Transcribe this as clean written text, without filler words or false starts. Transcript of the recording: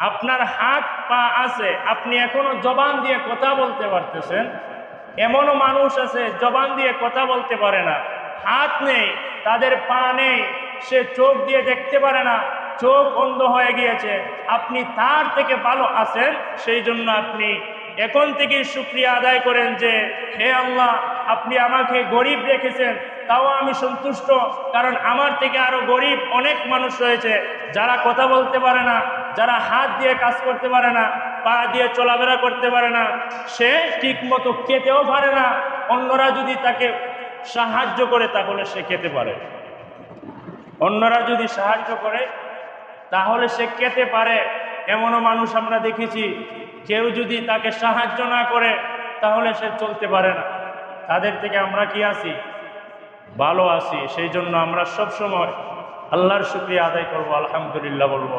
আপনার হাত পা আছে, আপনি এখনো জবান দিয়ে কথা বলতে পারতেছেন। এমনও মানুষ আছে জবান দিয়ে কথা বলতে পারে না, হাত নেই, তাদের পা নেই, সে চোখ দিয়ে দেখতে পারে না, চোখ অন্ধ হয়ে গিয়েছে। আপনি তার থেকে ভালো আছেন, সেই জন্য আপনি এখন থেকেই শুকরিয়া আদায় করেন যে হে আল্লাহ, আপনি আমাকে গরিব রেখেছেন, তাও আমি সন্তুষ্ট, কারণ আমার থেকে আরো গরিব অনেক মানুষ রয়েছে যারা কথা বলতে পারে না, যারা হাত দিয়ে কাজ করতে পারে না, পা দিয়ে চলাফেরা করতে পারে না, সে ঠিক মতো খেতেও পারে না। অন্যরা যদি তাকে সাহায্য করে তাহলে সে খেতে পারে, অন্যরা যদি সাহায্য করে তাহলে সে খেতে পারে। এমনও মানুষ আমরা দেখেছি, কেউ যদি তাকে সাহায্য না করে তাহলে সে চলতে পারে না। তাদের থেকে আমরা কি আছি? ভালো আছি। সেই জন্য আমরা সব সময় আল্লাহর শুকরিয়া আদায় করব, আলহামদুলিল্লাহ বলবো।